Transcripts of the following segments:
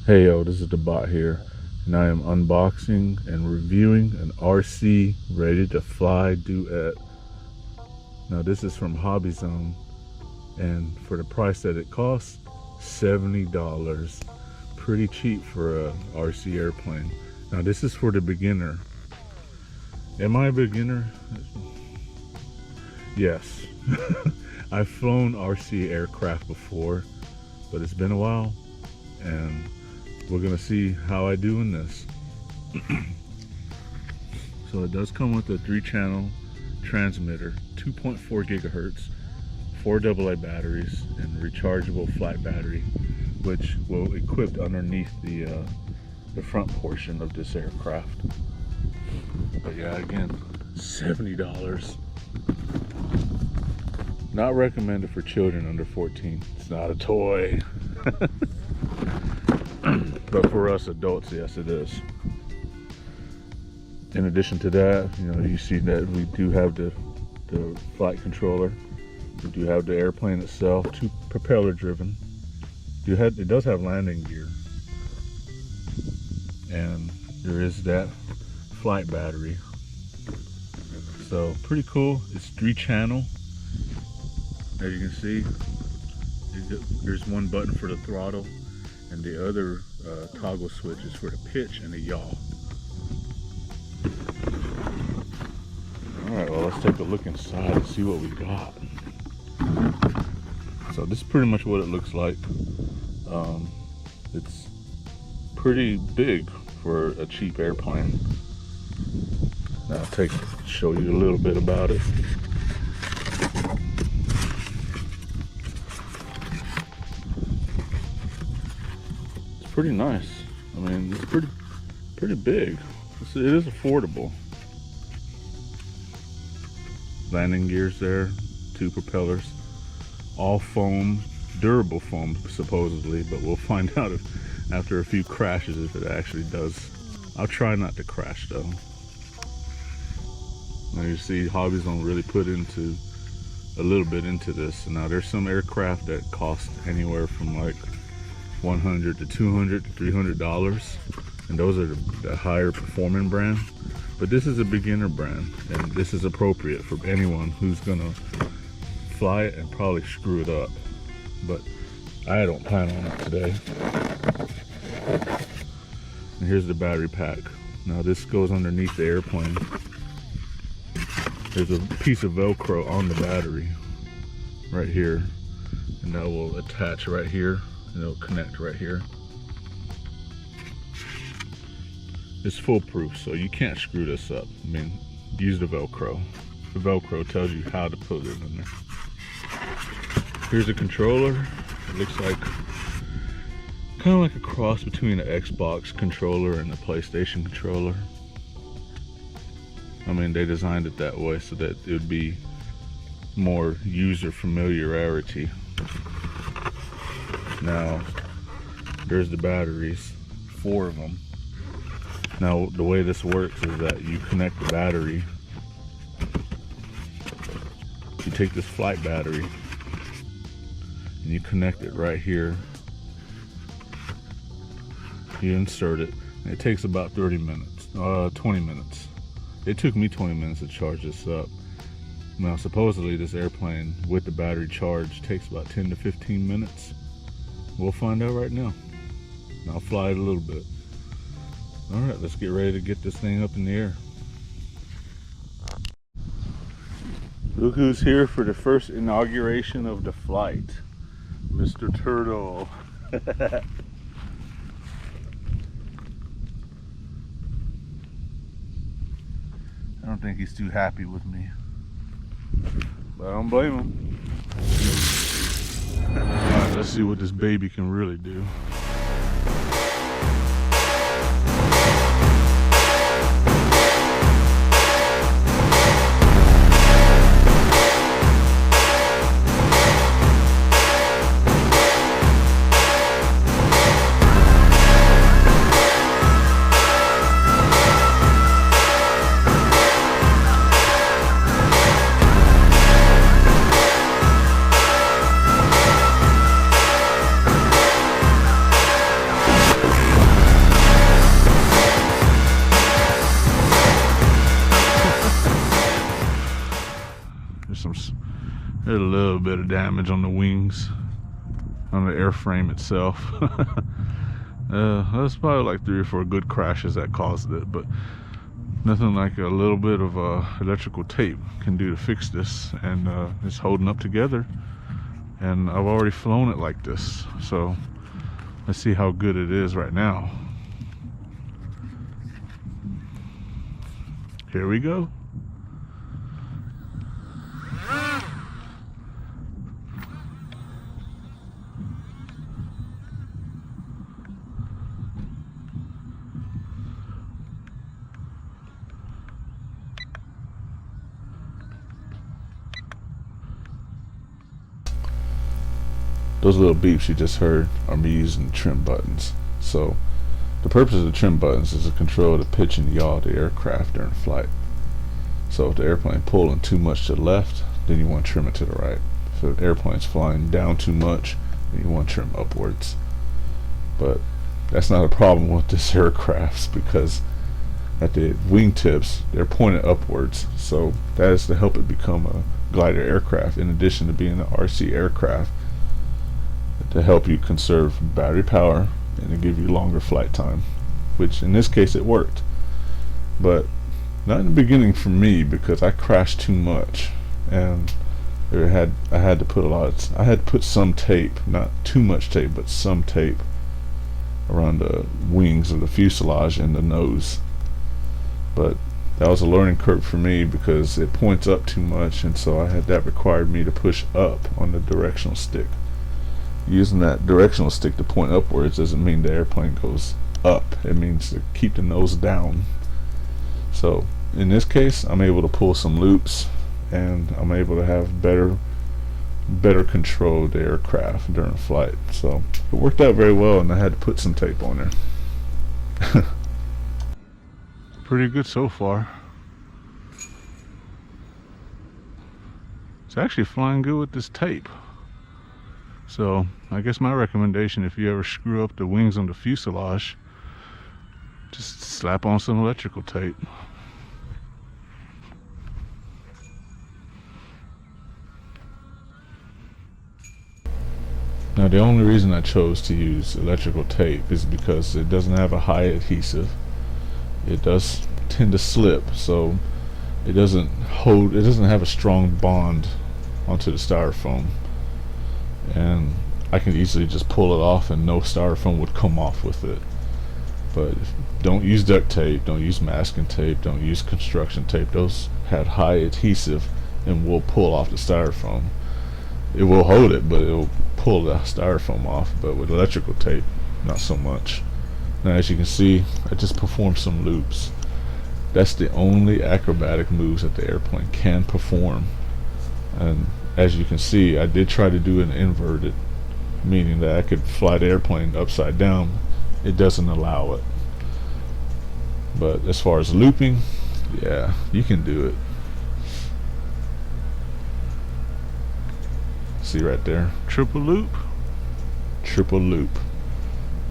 Hey yo, this is the bot here, and I am unboxing and reviewing an RC ready to fly Duet. Now this is from Hobby Zone, and for the price that it costs, $70. Pretty cheap for a RC airplane. Now this is for the beginner. Am I a beginner? Yes. I've flown RC aircraft before, but it's been a while, and we're gonna see how I do in this. So it does come with a 3-channel transmitter, 2.4 gigahertz, 4 AA batteries, and rechargeable flat battery, which will equip underneath the front portion of this aircraft. But yeah, again, $70. Not recommended for children under 14. It's not a toy. But for us adults, yes, it is. In addition to that, you see that we do have the flight controller. We do have the airplane itself, 2 propeller driven. It does have landing gear. And there is that flight battery. So pretty cool. It's 3-channel. As you can see, there's one button for the throttle, and the other toggle switch is for the pitch and the yaw. Alright, well, let's take a look inside and see what we got. So this is pretty much what it looks like. It's pretty big for a cheap airplane. Now I'll show you a little bit about it. Pretty nice. I mean, it's pretty big. It is affordable. Landing gears there, 2 propellers, all foam, durable foam supposedly, but we'll find out after a few crashes if it actually does. I'll try not to crash though. Now you see Hobby Zone really put into a little bit into this. Now there's some aircraft that cost anywhere from like $100 to $200 to $300, and those are the higher performing brand. But this is a beginner brand, and this is appropriate for anyone who's gonna fly it and probably screw it up. But I don't plan on it today. And here's the battery pack. Now this goes underneath the airplane. There's a piece of Velcro on the battery right here, and that will attach right here. It'll connect right here. It's foolproof, so you can't screw this up. I mean, use the Velcro. The Velcro tells you how to put it in there. Here's a controller. It looks like kind of like a cross between an Xbox controller and a PlayStation controller. I mean, they designed it that way so that it would be more user familiarity. Now, there's the batteries, 4 of them. Now, the way this works is that you connect the battery. You take this flight battery and you connect it right here. You insert it, and it takes about 20 minutes. It took me 20 minutes to charge this up. Now, supposedly this airplane with the battery charge takes about 10 to 15 minutes. We'll find out right now. I'll fly it a little bit. All right, let's get ready to get this thing up in the air. Look who's here for the first inauguration of the flight. Mr. Turtle. I don't think he's too happy with me, but I don't blame him. Alright, let's see what this baby can really do. There's a little bit of damage on the wings, on the airframe itself. That's probably like 3 or 4 good crashes that caused it, but nothing like a little bit of electrical tape can do to fix this. And it's holding up together, and I've already flown it like this, so let's see how good it is right now. Here we go. Those little beeps you just heard are me using trim buttons. So the purpose of the trim buttons is to control the pitch and yaw of the aircraft during flight. So if the airplane pulling too much to the left, then you want to trim it to the right. If the airplane's flying down too much, then you want to trim upwards. But that's not a problem with this aircraft, because at the wingtips they're pointed upwards, so that is to help it become a glider aircraft, in addition to being an RC aircraft, to help you conserve battery power and to give you longer flight time, which in this case it worked. But not in the beginning for me, because I crashed too much, and I had to put some tape, not too much tape, but some tape around the wings of the fuselage and the nose. But that was a learning curve for me, because it points up too much, and so that required me to push up on the directional stick. Using that directional stick to point upwards doesn't mean the airplane goes up. It means to keep the nose down. So in this case, I'm able to pull some loops, and I'm able to have better control of the aircraft during flight. So it worked out very well, and I had to put some tape on there. Pretty good so far. It's actually flying good with this tape. So I guess my recommendation, if you ever screw up the wings on the fuselage, just slap on some electrical tape. Now the only reason I chose to use electrical tape is because it doesn't have a high adhesive. It does tend to slip, so it doesn't have a strong bond onto the styrofoam. And I can easily just pull it off and no styrofoam would come off with it. But don't use duct tape, don't use masking tape, don't use construction tape. Those had high adhesive and will pull off the styrofoam. It will hold it, but it will pull the styrofoam off. But with electrical tape, not so much. Now as you can see, I just performed some loops. That's the only acrobatic moves that the airplane can perform. And as you can see, I did try to do an inverted, meaning that I could fly the airplane upside down. It doesn't allow it. But as far as looping, yeah, you can do it. See right there, triple loop.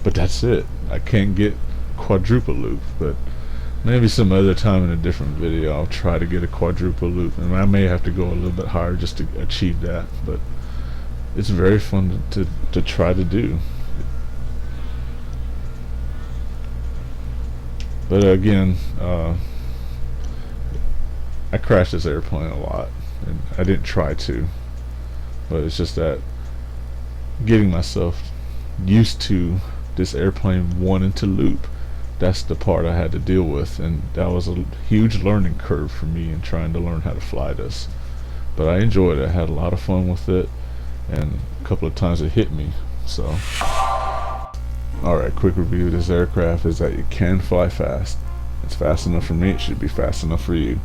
But that's it. I can't get quadruple loop, but maybe some other time in a different video I'll try to get a quadruple loop, and I may have to go a little bit higher just to achieve that. But it's very fun to try to do. But again, I crashed this airplane a lot, and I didn't try to, but it's just that getting myself used to this airplane wanting to loop, that's the part I had to deal with, and that was a huge learning curve for me in trying to learn how to fly this. But I enjoyed it. I had a lot of fun with it, and a couple of times it hit me. So alright, quick review of this aircraft is that it can fly fast. It's fast enough for me, it should be fast enough for you.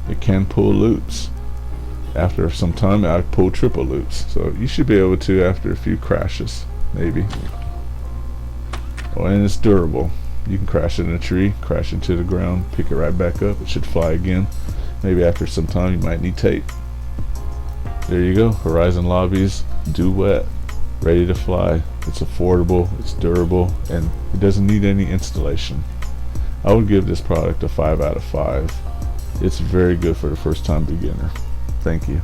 It can pull loops. After some time I pulled triple loops, so you should be able to after a few crashes, maybe. Oh, and it's durable. You can crash it in a tree, crash into the ground, pick it right back up, it should fly again. Maybe after some time you might need tape. There you go, Horizon Lobby's Duet, ready to fly. It's affordable, it's durable, and it doesn't need any installation. I would give this product a 5 out of 5. It's very good for the first time beginner. Thank you.